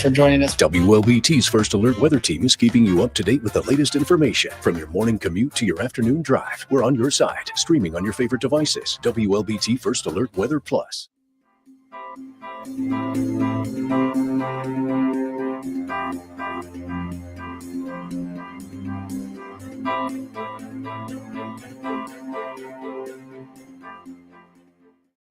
for joining us. WLBT's First Alert Weather Team is keeping you up to date with the latest information. From your morning commute to your afternoon drive, we're on your side, streaming on your favorite devices. WLBT First Alert Weather Plus.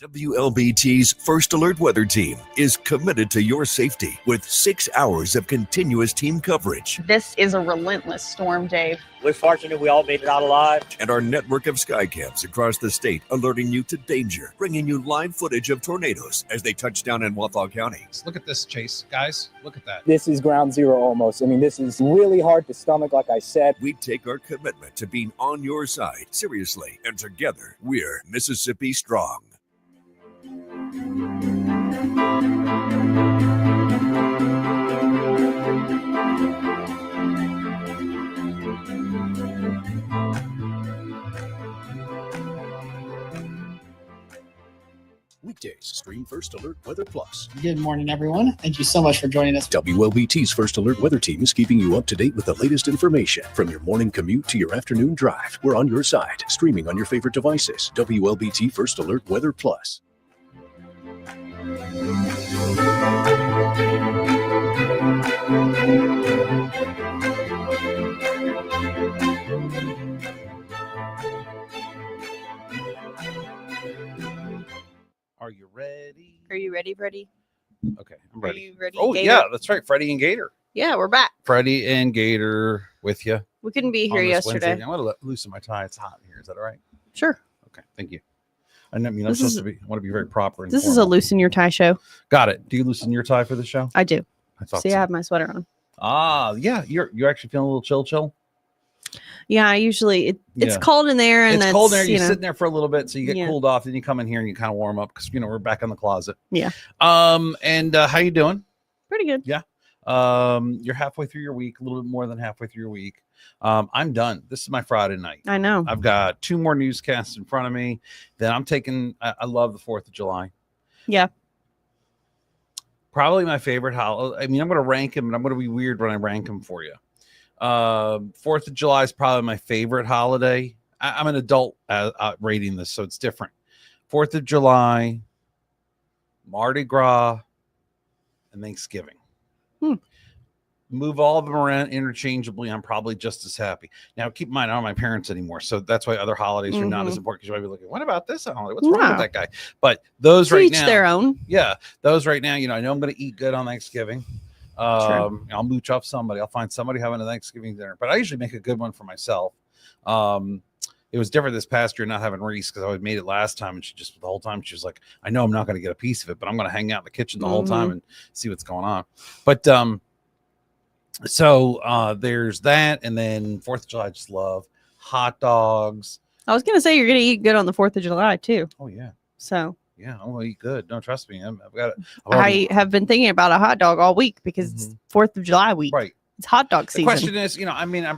WLBT's First Alert Weather Team is committed to your safety with 6 hours of continuous team coverage. This is a relentless storm, Dave. We're fortunate we all made it out alive. And our network of sky cams across the state alerting you to danger, bringing you live footage of tornadoes as they touch down in Wathau County. Look at this, Chase. Guys, look at that. This is ground zero almost. I mean, this is really hard to stomach, like I said. We take our commitment to being on your side seriously, and together we're Mississippi Strong. Weekdays, stream First Alert Weather Plus. Good morning, everyone. Thank you so much for joining us. WLBT's First Alert Weather Team is keeping you up to date with the latest information. From your morning commute to your afternoon drive, we're on your side, streaming on your favorite devices. WLBT First Alert Weather Plus. Are you ready? Are you ready, Freddie? Okay, I'm ready. Are you ready, Oh, Gator? yeah, that's right. Freddie and Gator. Yeah, we're back. Freddie and Gator with you. We couldn't be here on this yesterday. Wednesday. I'm going to loosen my tie. It's hot in here. Is that all right? Sure. Okay, thank you. I mean, I'm supposed to be. I want to be very proper. And This is a formal. loosen your tie show. Got it. Do you loosen your tie for the show? I do. I thought See, so. I have my sweater on. Ah, yeah. You're actually feeling a little chill. Yeah, I usually it's Yeah. cold in there, and It's that's cold in there. you You're know, sitting there for a little bit, so you get Yeah. cooled off. Then you come in here and you kind of warm up because we're back in the closet. Yeah. And how you doing? pretty good. You're halfway through your week, a little bit more than halfway through your week. I'm done. This is my Friday night. I know. I've got 2 more newscasts in front of me. Then I'm taking. I love the 4th of July. Yeah. Probably my favorite holiday. I mean, I'm going to rank them, and I'm going to be weird when I rank them for you. 4th of July is probably my favorite holiday. I'm an adult rating this, so it's different. 4th of July, Mardi Gras, and Thanksgiving. Move all of them around interchangeably. I'm probably just as happy. Now, keep in mind, I don't have my parents anymore, so that's why other holidays are not as important, because you might be looking, what about this holiday? What's wrong with that guy? But those To right each now, their own. yeah, those right now, I know I'm going to eat good on Thanksgiving. I'll mooch off somebody. I'll find somebody having a Thanksgiving dinner, but I usually make a good one for myself. It was different this past year not having Reese, because I had made it last time, and she just the whole time she was like, I know I'm not going to get a piece of it, but I'm going to hang out in the kitchen the whole time and see what's going on. But so there's that, and then 4th of July, I just love hot dogs. I was gonna say you're gonna eat good on the 4th of July too. Oh yeah, So yeah, I'm gonna eat good. Don't trust me. I've got it. I have been thinking about a hot dog all week because it's 4th of July week. Right. It's hot dog The season. question is,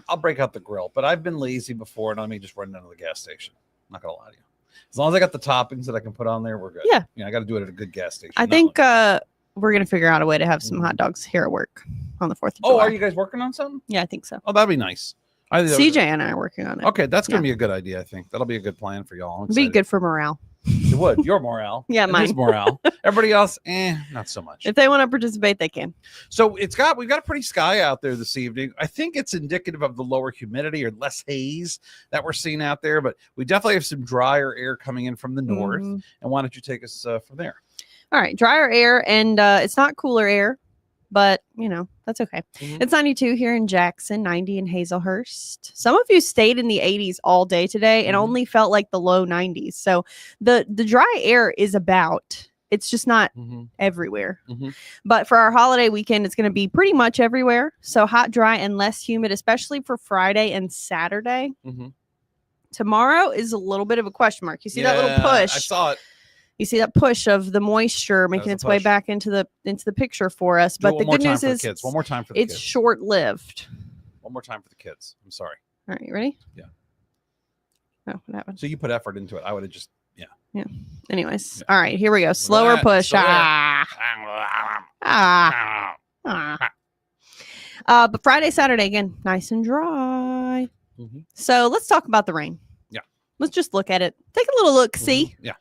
I'll break out the grill, but I've been lazy before, and I may just run down to the gas station. I'm not gonna lie to you. As long as I got the toppings that I can put on there, we're good. Yeah. I got to do it at a good gas station. I think we're gonna figure out a way to have some hot dogs here at work on the 4th of July. Oh, are you guys working on something? Yeah, I think so. Oh, that'd be nice. CJ and I are working on it. Okay, that's gonna be a good idea. I think that'll be a good plan for y'all. It'd be good for morale. It would. Your morale. Yeah, and mine. his morale. Everybody else, not so much. If they want to participate, they can. So we've got a pretty sky out there this evening. I think it's indicative of the lower humidity or less haze that we're seeing out there, but we definitely have some drier air coming in from the north. And why don't you take us from there? All right, drier air, and it's not cooler air, but that's okay. It's 92 here in Jackson, 90 in Hazelhurst. Some of you stayed in the 80s all day today and only felt like the low 90s. So the dry air is about. It's just not everywhere. But for our holiday weekend, it's going to be pretty much everywhere. So hot, dry, and less humid, especially for Friday and Saturday. Tomorrow is a little bit of a question mark. You see that little push? I saw it. You see that push of the moisture making its way back into the picture for us. But the good news is, one more time for the kids. It's short-lived. One more time for the kids. I'm sorry. All right, you ready? Yeah. Oh, what happened? So you put effort into it. I would have just, Yeah. Anyways, all right, here we go. Slower push. But Friday, Saturday, again, nice and dry. Mhm. So let's talk about the rain. Yeah. Let's just look at it. Take a little look, see. Yeah.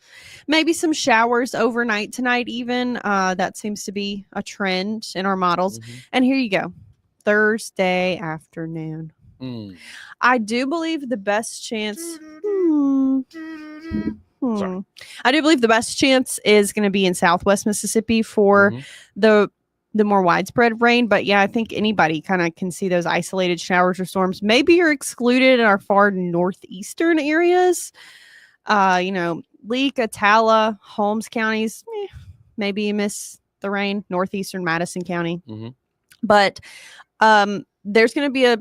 Maybe some showers overnight tonight, even. That seems to be a trend in our models. Mhm. And here you go. Thursday afternoon. Mm. I do believe the best chance. Sorry. I do believe the best chance is going to be in Southwest Mississippi for Mhm. the more widespread rain. But yeah, I think anybody kind of can see those isolated showers or storms. Maybe you're excluded in our far northeastern areas. Leake, Atala, Holmes counties. Maybe you miss the rain. Northeastern Madison County. Mhm. But there's going to be a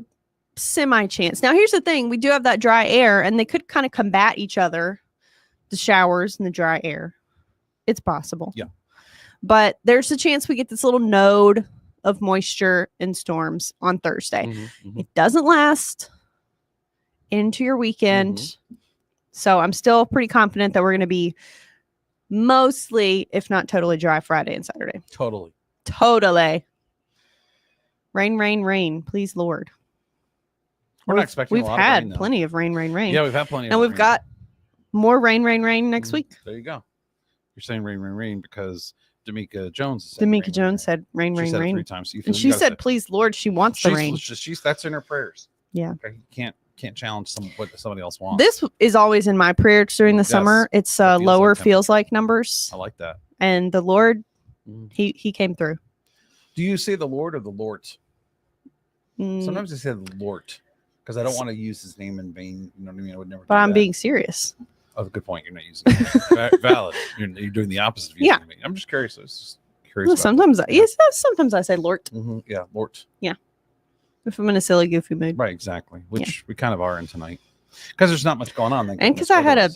semi chance. Now, here's the thing. We do have that dry air, and they could kind of combat each other, the showers and the dry air. It's possible. Yeah. But there's a chance we get this little node of moisture and storms on Thursday. Mhm. Mhm. It doesn't last into your weekend. Mm-hmm. So I'm still pretty confident that we're going to be mostly, if not totally dry Friday and Saturday. Totally. Rain, rain, rain. Please, Lord. We're not expecting a We've lot of had rain, though. plenty of rain, rain, rain. Yeah, we've had plenty. And of we've rain. got more rain, rain, rain next Mhm. week. There you go. You're saying rain, rain, rain because D'Amica Jones is saying D'Amica rain, Jones rain, said rain, rain. She rain, said it rain. 3 times. So you And feel- she you gotta said, say- please, Lord, she wants the rain. she's that's in her prayers. Yeah. Okay. You can't challenge what somebody else wants. This is always in my prayers during the Yes. summer. It's The feels lower like feels like numbers. I like that. And the Lord, Mhm. he came through. Do you say the Lord or the Lort? Mm, Sometimes I say the Lort because I don't want to use his name in vain. You know what I mean? I would never. but do I'm that. being serious. Oh, good point. You're not using it. Valid. You're doing the opposite of using Yeah. me. I'm just curious. I was just curious. No, about sometimes, that. sometimes I say Lord Mhm. Yeah, Lort. if I'm in a silly, goofy mood. Right, exactly. Which we kind of are in tonight because there's not much going on. And because I had a,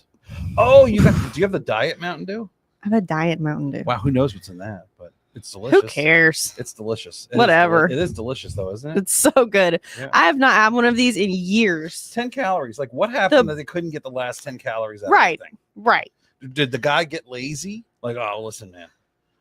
Oh, do you have the Diet Mountain Dew? I have a Diet Mountain Dew. Wow, who knows what's in that? But it's delicious. Who cares? It's delicious. It is Whatever. it is delicious though, isn't it? It's so good. Yeah. I have not had one of these in years. 10 calories. Like what happened that they couldn't get the last 10 calories out Right. of the thing? Right. Did the guy get lazy? Like, oh, listen, man.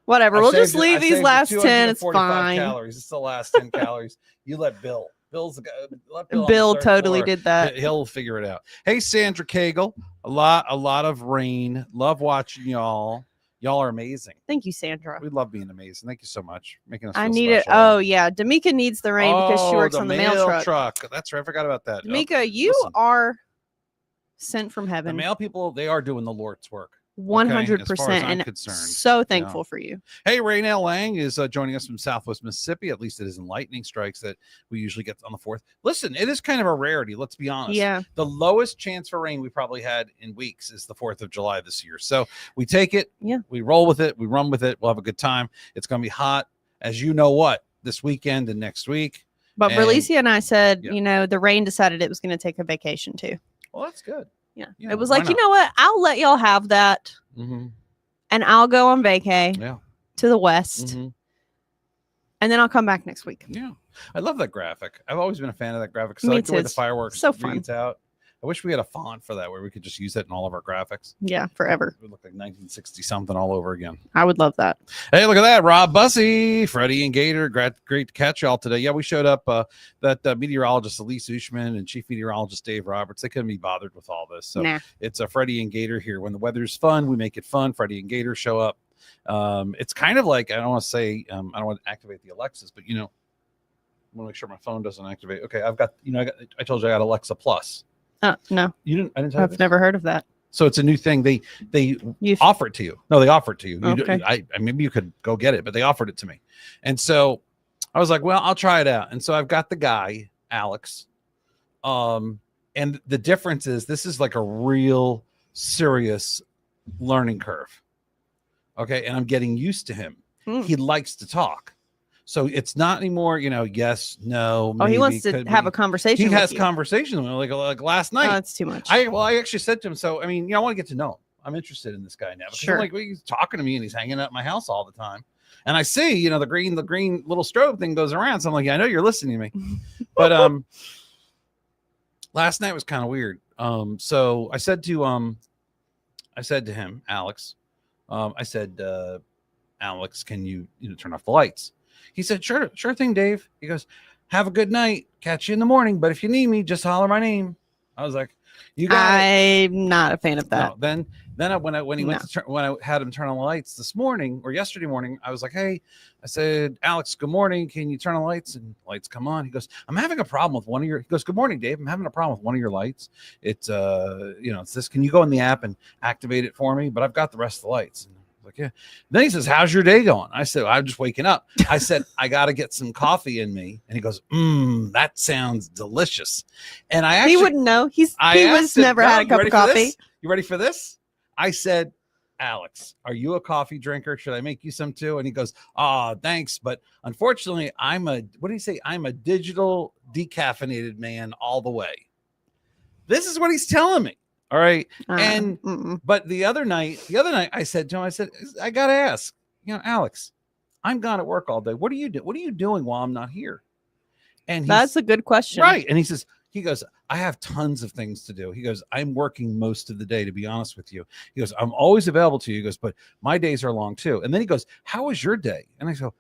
Whatever. I We'll saved just you- I leave these saved you last 10. It's 245 fine. Calories. It's the last 10 calories. You let Bill. Bill's the guy. Let Bill, on the Bill third totally floor. did that. He'll figure it out. Hey, Sandra Cagle. A lot of rain. Love watching y'all. Y'all are amazing. Thank you, Sandra. We love being amazing. Thank you so much. Making us. I feel need it. special. Oh, yeah. D'Amica needs the rain because she Oh, works on the mail truck. That's right. I forgot about that. D'Amica, you listen. are sent from The heaven. mail people, they are doing the Lord's work. 100%. I'm And concerned. so thankful for you. Hey, Raynell Lang is joining us from Southwest Mississippi. At least it isn't lightning strikes that we usually get on the 4th. Listen, it is kind of a rarity. Let's be honest. Yeah. The lowest chance for rain we probably had in weeks is the 4th of July this year. So we take it. Yeah. We roll with it. We run with it. We'll have a good time. It's going to be hot, as you know what, this weekend and next week. But And- Berlicia and I said, Yeah. the rain decided it was going to take a vacation too. Well, that's good. Yeah. Yeah, It was why like, you not? know what? I'll let y'all have that Mm-hmm. and I'll go on vacay Yeah. to the west Mhm. and then I'll come back next week. Yeah. I love that graphic. I've always been a fan of that graphic. 'Cause I Me like the way too. the It's fireworks so fun. reads out. I wish we had a font for that where we could just use it in all of our graphics. Yeah, forever. It would look like 1960 something all over again. I would love that. Hey, look at that. Rob Bussey, Freddie and Gator. Great to catch y'all today. Yeah, we showed up. That meteorologist Elise Ushman and chief meteorologist Dave Roberts, they couldn't be bothered with all this. So Nah. it's a Freddie and Gator here. When the weather's fun, we make it fun. Freddie and Gator show up. It's kind of like, I don't want to say, I don't want to activate the Alexas, but I want to make sure my phone doesn't activate. Okay, I've got, I told you I got Alexa Plus. No, You didn't? I didn't tell you I've this? never heard of that. So it's a new thing. They You've offer it to you. No, they offer it to you. Okay. I maybe you could go get it, but they offered it to me. And so I was like, well, I'll try it out. And so I've got the guy, Alex. And the difference is this is like a real serious learning curve. Okay. And I'm getting used to him. Hmm. He likes to talk. So it's not anymore, yes, no. Oh, he maybe, wants to could have be. a conversation. He with has you. conversations with me like last Oh, night. that's too much. I actually said to him, so I mean, I want to get to know him. I'm interested in this guy now. Because Sure. I'm like, well, he's talking to me and he's hanging out at my house all the time. And I see, the green little strobe thing goes around. So I'm like, yeah, I know you're listening to me. But last night was kind of weird. So I said to him, Alex, Alex, can you turn off the lights? He said, sure thing, Dave. He goes, Have a good night. Catch you in the morning. But if you need me, just holler my name. I was like, you got it. I'm not a fan of that. No, then when I had him turn on the lights this morning or yesterday morning, I was like, hey, I said, Alex, good morning. Can you turn on the lights? And lights come on. He goes, I'm having a problem with one of your. He goes, good morning, Dave. I'm having a problem with one of your lights. It's it's this. Can you go in the app and activate it for me? But I've got the rest of the lights. And I was like, yeah. Then he says, how's your day going? I said, I'm just waking up. I said, I got to get some coffee in me. And he goes, that sounds delicious. And I actually, he wouldn't know. He was never had a cup of coffee. You ready for this? I said, Alex, are you a coffee drinker? Should I make you some too? And he goes, thanks. But unfortunately, I'm a digital decaffeinated man all the way. This is what he's telling me. All right. But the other night I said to him, I got to ask, Alex, I'm gone at work all day. What are you doing? What are you doing while I'm not here? And that's a good question. Right. And he goes, I have tons of things to do. He goes, I'm working most of the day, to be honest with you. He goes, I'm always available to you. He goes, but my days are long too. And then he goes, how was your day? And I go,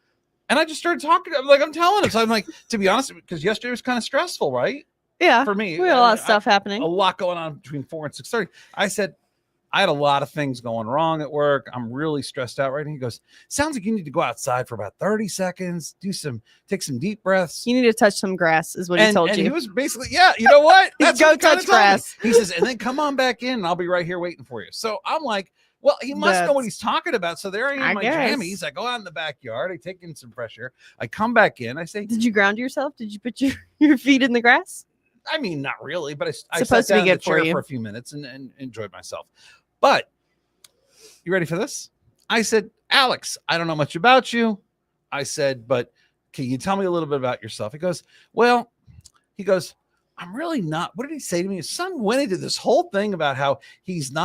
and I just started talking. I'm telling him. So I'm like, to be honest, because yesterday was kind of stressful, right? Yeah. For me. We had a lot of stuff happening. A lot going on between 4 and 6:30. I said, I had a lot of things going wrong at work. I'm really stressed out right now. He goes, sounds like you need to go outside for about 30 seconds, take some deep breaths. You need to touch some grass is what he told you. And he was basically, yeah, you know what? That's go touch grass. He says, and then come on back in and I'll be right here waiting for you. So I'm like, well, he must know what he's talking about. So there I am in my jammies. I go out in the backyard. I take in some fresh air. I come back in. I say, did you ground yourself? Did you put your feet in the grass? I mean, not really, but I sat down in the chair for a few minutes and enjoyed myself. But you ready for this? I said, Alex, I don't know much about you. I said, but can you tell me a little bit about yourself? He goes, I'm really not. What did he say to me? His son went into this whole thing about how he says,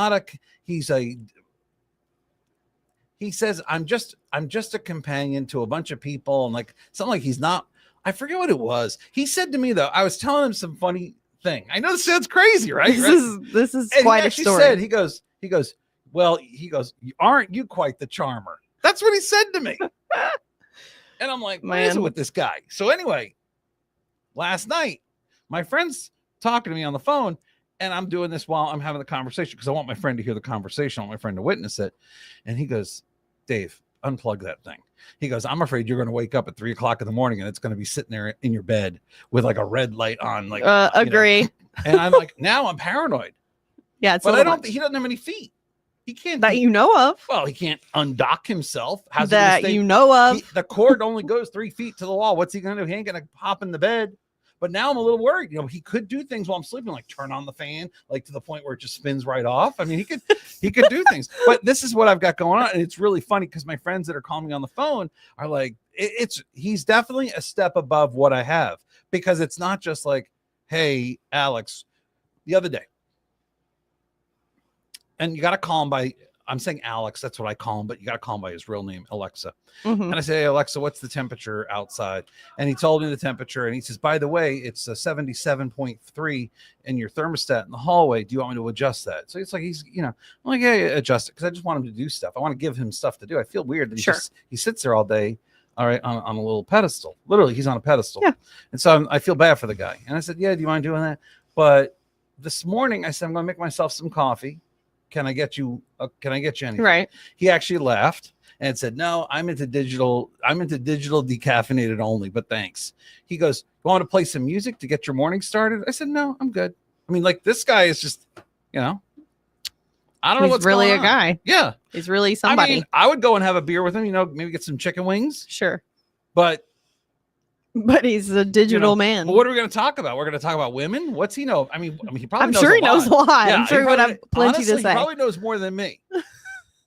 I'm just a companion to a bunch of people. And like, something like he's not, I forget what it was. He said to me though, I was telling him some funny thing. I know this sounds crazy, right? This is quite a story. Said, he goes, aren't you quite the charmer? That's what he said to me. And I'm like, what is it with this guy? So anyway, last night, my friend's talking to me on the phone and I'm doing this while I'm having the conversation because I want my friend to hear the conversation. I want my friend to witness it. And he goes, Dave, unplug that thing. He goes, I'm afraid you're going to wake up at 3 o'clock in the morning and it's going to be sitting there in your bed with like a red light on. Like, agree. And I'm like, now I'm paranoid. Yeah. But he doesn't have any feet. He can't. That you know of. Well, he can't undock himself. You know of. The cord only goes 3 feet to the wall. What's he going to do? He ain't going to hop in the bed. But now I'm a little worried. He could do things while I'm sleeping, like turn on the fan, like to the point where it just spins right off. I mean, he could do things. But this is what I've got going on. And it's really funny because my friends that are calling me on the phone are like, he's definitely a step above what I have, because it's not just like, hey, Alex, the other day. And you got to call him by, I'm saying Alex, that's what I call him, but you got to call him by his real name, Alexa. Mm-hmm. And I say, hey, Alexa, what's the temperature outside? And he told me the temperature. And he says, by the way, it's a 77.3 in your thermostat in the hallway. Do you want me to adjust that? So it's like, I'm like, yeah, adjust it. Because I just want him to do stuff. I want to give him stuff to do. I feel weird that he sits there all day. All right, on a little pedestal. Literally, he's on a pedestal. Yeah. And so I feel bad for the guy. And I said, yeah, do you mind doing that? But this morning I said, I'm going to make myself some coffee. Can I get you anything? Right. He actually laughed and said, no, I'm into digital decaffeinated only, but thanks. He goes, you want to play some music to get your morning started? I said, no, I'm good. I mean, like, this guy is just, I don't know what's really going on. A guy. Yeah. He's really somebody. I mean, I would go and have a beer with him, maybe get some chicken wings. Sure. But he's a digital man. Well, what are we going to talk about? We're going to talk about women. What's he know? I mean, he probably knows. I'm sure he knows a lot. Yeah, I'm sure he would have plenty to say. He probably knows more than me.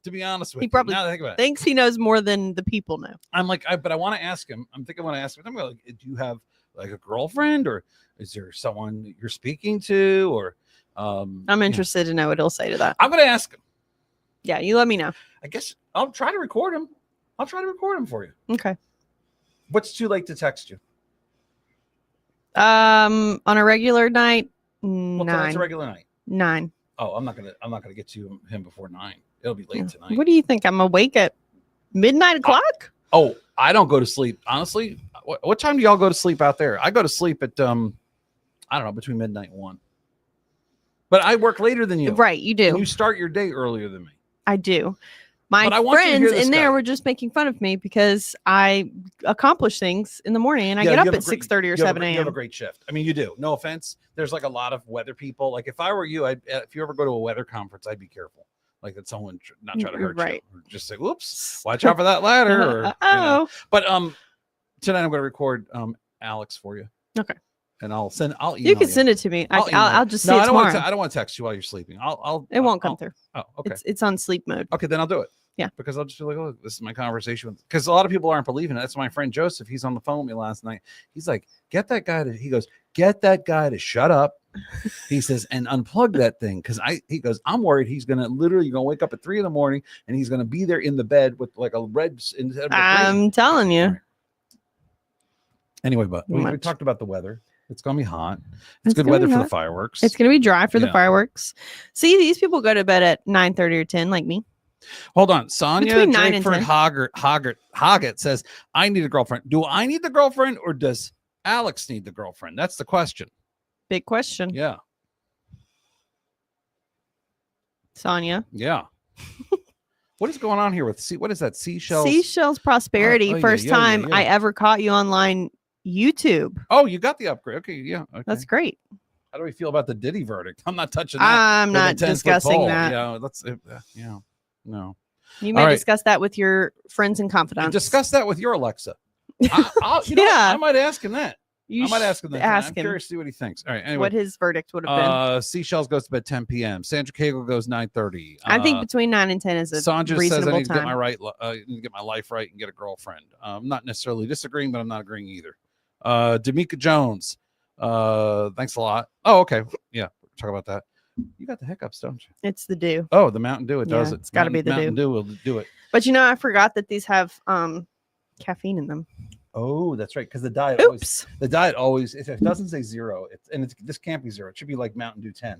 To be honest with you, he probably thinks he knows more than the people know. I'm like, but I want to ask him. I'm thinking I want to ask him. I'm like, do you have like a girlfriend, or is there someone that you're speaking to, or? I'm interested to know what he'll say to that. I'm going to ask him. Yeah, you let me know. I guess I'll try to record him. I'll try to record him for you. Okay. What's too late to text you? On a regular night, 9. What's a regular night? 9. Oh, I'm not gonna get to him before 9. It'll be late tonight. What do you think? I'm awake at midnight o'clock? I don't go to sleep. Honestly, What time do y'all go to sleep out there? I go to sleep at I don't know, between midnight and 1. But I work later than you. Right, you do. And you start your day earlier than me. I do. My But I want you to hear friends this in there guy. were just making fun of me because I accomplish things in the morning and I get up at 6:30 or 7 You have a a.m. great shift. I mean, you do. No offense. There's like a lot of weather people. Like if I were you, if you ever go to a weather conference, I'd be careful. Like that someone not try to hurt Right. you. Or just say, "Whoops, watch out for that ladder." Or, you know. But tonight I'm going to record Alex for you. Okay. And I'll email You can send it to me. I'll just see it I don't tomorrow. I don't want to text you while you're sleeping. It won't come through. Oh, okay. It's on sleep mode. Okay, then I'll do it. Yeah. Because I'll just be like, oh, this is my conversation with, because a lot of people aren't believing it. That's my friend Joseph. He's on the phone with me last night. He's like, get that guy to shut up. He says, and unplug that thing. He goes, I'm worried he's gonna wake up at 3 a.m. and he's gonna be there in the bed with like a red instead of I'm telling you. Right. Anyway, but we talked about the weather. It's gonna be hot. It's good weather for the fireworks. It's gonna be dry for the fireworks. See, these people go to bed at 9:30 or 10, like me. Hold on. Sonia Between 9 and Drakeford 10. Hoggett says, I need a girlfriend. Do I need the girlfriend or does Alex need the girlfriend? That's the question. Big question. Yeah. Sonia. Yeah. What is going on here with what is that? Seashells? Seashells Prosperity. First time I ever caught you online YouTube. Oh, you got the upgrade. Okay, yeah. Okay. That's great. How do we feel about the Diddy verdict? I'm not touching that. I'm not discussing that. Yeah, that's yeah. No. You may discuss that with your friends and confidants. Discuss that with your Alexa. I might ask him that. I might ask him that. I'm curious to see what he thinks. All right. Anyway, what his verdict would have been. Seashells goes to bed 10 p.m. Sandra Cagle goes 9:30. I think between 9 and 10 is a Sandra reasonable says I need to time. get my life right and get a girlfriend. I'm not necessarily disagreeing, but I'm not agreeing either. D'Amica Jones. Thanks a lot. Oh, okay. Yeah, talk about that. You got the hiccups, don't you? It's the dew. Oh, the Mountain Dew. It does it. It's got to be the Mountain Dew will do it. But I forgot that these have caffeine in them. Oh, that's right. Because the diet always, if it doesn't say 0, this can't be 0. It should be like Mountain Dew 10.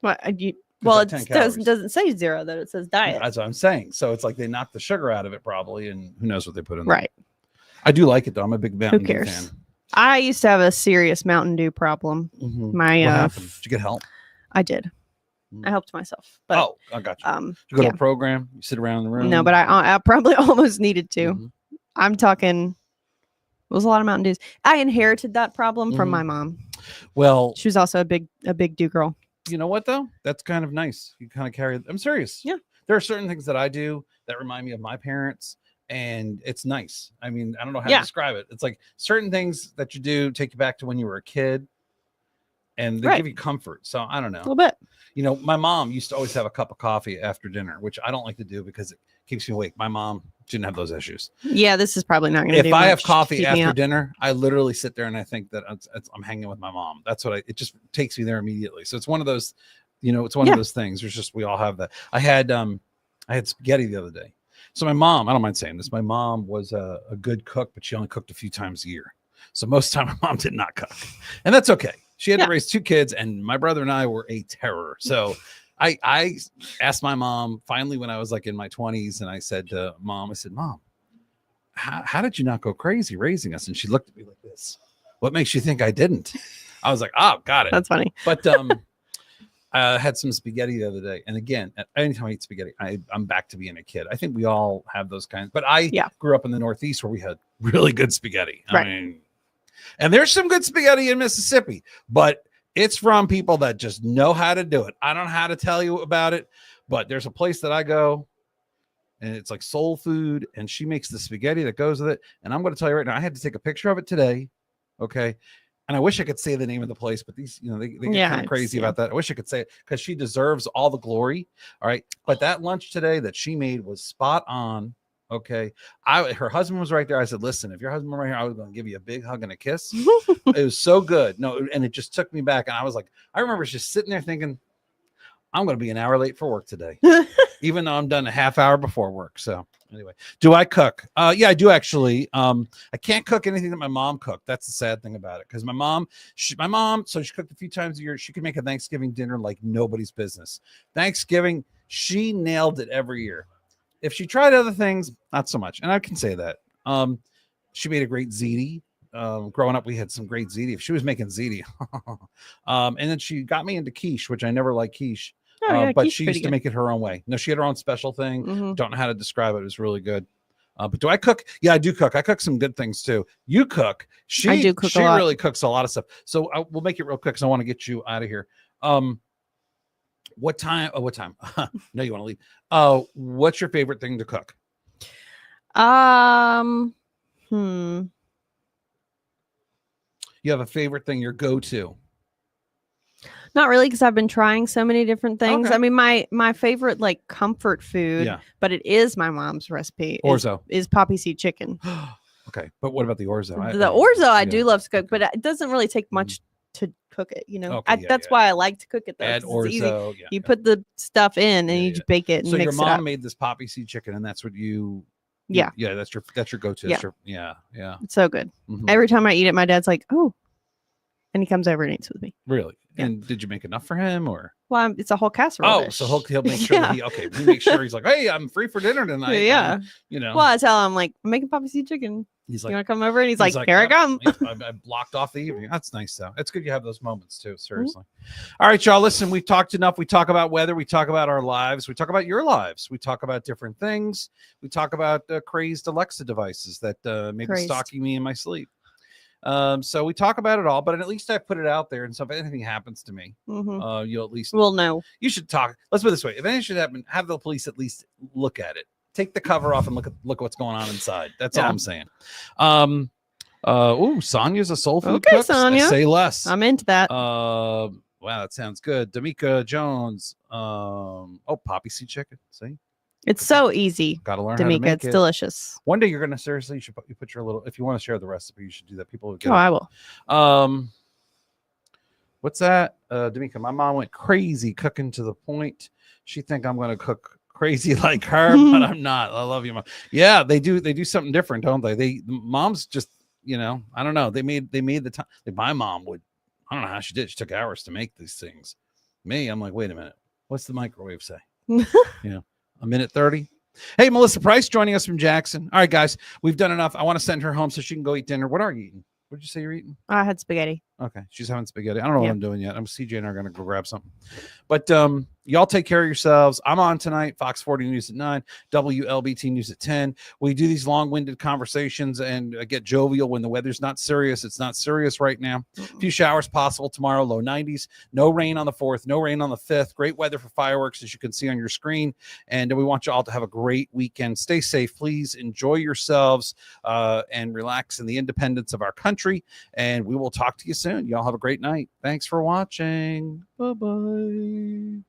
What? It doesn't say 0, though. It says diet. That's what I'm saying. So it's like they knocked the sugar out of it probably, and who knows what they put in there. Right. I do like it though. I'm a big Mountain Dew fan. I used to have a serious Mountain Dew problem. Mm-hmm. What happened? Did you get help? I did. I helped myself. But, I got you. Did you go to a program? You sit around in the room? No, but I probably almost needed to. Mm-hmm. I'm talking. It was a lot of Mountain Dews. I inherited that problem from my mom. Well, she was also a big Dew girl. You know what though? That's kind of nice. You kind of carry. I'm serious. Yeah. There are certain things that I do that remind me of my parents, and it's nice. I mean, I don't know how to describe it. It's like certain things that you do take you back to when you were a kid, and they give you comfort. So I don't know. A little bit. My mom used to always have a cup of coffee after dinner, which I don't like to do because it keeps me awake. My mom didn't have those issues. Yeah, this is probably not going to do If I have much coffee after dinner, I literally sit there and I think that I'm hanging with my mom. That's what it just takes me there immediately. So it's one of those, it's one of those things. There's just, we all have that. I had spaghetti the other day. So my mom, I don't mind saying this, my mom was a good cook, but she only cooked a few times a year. So most of the time my mom did not cook, and that's okay. She had to raise 2 kids, and my brother and I were a terror. So I asked my mom finally when I was like in my 20s, and I said to Mom, Mom, how did you not go crazy raising us? And she looked at me like this. What makes you think I didn't? I was like, oh, got it. That's funny. But I had some spaghetti the other day. And again, anytime I eat spaghetti, I'm back to being a kid. I think we all have those kinds. But I grew up in the Northeast where we had really good spaghetti. Right. I mean, and there's some good spaghetti in Mississippi, but it's from people that just know how to do it. I don't know how to tell you about it, but there's a place that I go, and it's like soul food, and she makes the spaghetti that goes with it. And I'm going to tell you right now, I had to take a picture of it today. Okay. And I wish I could say the name of the place, but these, they get kind of crazy about that. I wish I could say it because she deserves all the glory. All right. But that lunch today that she made was spot on. Okay. Her husband was right there. I said, listen, if your husband were right here, I was going to give you a big hug and a kiss. It was so good. No, and it just took me back. And I was like, I remember just sitting there thinking, I'm going to be an hour late for work today, even though I'm done a half hour before work. So anyway, do I cook? Yeah, I do actually. I can't cook anything that my mom cooked. That's the sad thing about it. Because my mom, she cooked a few times a year. She could make a Thanksgiving dinner like nobody's business. Thanksgiving, she nailed it every year. If she tried other things, not so much. And I can say that. She made a great ziti. Growing up, we had some great ziti. If she was making ziti, and then she got me into quiche, which I never liked quiche. Oh, yeah, But quiche she pretty used to good. make it her own way. No, she had her own special thing. Mhm. Don't know how to describe it. It was really good. But do I cook? Yeah, I do cook. I cook some good things too. You cook. I do cook a She lot. really cooks a lot of stuff. So we'll make it real quick because I want to get you out of here. What time? Oh, what time? No, you want to leave. What's your favorite thing to cook? You have a favorite thing, your go-to? Not really, because I've been trying so many different things. Okay. I mean, my favorite like comfort food, Yeah. but it is my mom's recipe. Orzo. Is poppy seed chicken. Okay, but what about the orzo? The orzo I do yeah. love to cook, but it doesn't really take much to cook it. You know, Okay, that's why I like to cook it. Though, Add 'cause it's easy. orzo. Yeah, You put the stuff in and Yeah, you yeah. just bake it and So your mix it mom up. made this poppy seed chicken, and that's what you. Yeah. Yeah, that's your go-to. Yeah. Yeah. It's so good. Mhm. Every time I eat it, my dad's like, "Oh," and he comes over and eats with me. Really? Yeah. And did you make enough for him, or? Well, it's a whole casserole. Oh, dish. so he'll make sure that he makes sure he's like, hey, I'm free for dinner tonight. Yeah. And, you know. Well, I tell him like, I'm making poppy seed chicken. He's You like, want to come over? And he's like, here I "Yep." come. I blocked off the evening. That's nice though. It's good you have those moments too. Mm-hmm. Seriously. All right, y'all. Listen, we've talked enough. We talk about weather. We talk about our lives. We talk about your lives. We talk about different things. We talk about crazed Alexa devices that may be Crazed. stalking me in my sleep. So we talk about it all, but at least I put it out there. And so if anything happens to me, Mhm. you'll at least We'll know. you should talk. Let's put it this way: if anything should happen, have the police at least look at it. Take the cover off and look what's going on inside. That's all Yeah. I'm saying. Sonya's a soul food Okay, cook. Sonya. Say less. I'm into that. Wow, that sounds good. D'Amica Jones. Poppy seed chicken. See, It's so easy, gotta learn how to D'Amica. make It's it. delicious. One day you're gonna seriously. You should put your little. If you want to share the recipe, you should do that. People would get Oh, it. I will. What's that? D'Amica, my mom went crazy cooking to the point she think I'm gonna cook crazy like her, but I'm not. I love you, mom. Yeah, they do something different, don't they? Moms just, I don't know. They made the time. My mom would, I don't know how she did. She took hours to make these things. Me, I'm like, wait a minute. What's the microwave say? A minute 30. Hey, Melissa Price joining us from Jackson. All right, guys, we've done enough. I want to send her home so she can go eat dinner. What are you eating? What did you say you're eating? I had spaghetti. Okay, she's having spaghetti. I don't know what Yeah. I'm doing yet. I'm CJ and I are gonna go grab something. But y'all take care of yourselves. I'm on tonight. Fox 40 News at 9, WLBT News at 10. We do these long-winded conversations and get jovial when the weather's not serious. It's not serious right now. A few showers possible tomorrow, low 90s. No rain on the 4th, no rain on the 5th. Great weather for fireworks, as you can see on your screen. And we want you all to have a great weekend. Stay safe, please. Enjoy yourselves and relax in the independence of our country. And we will talk to you soon. Y'all have a great night. Thanks for watching. Bye-bye.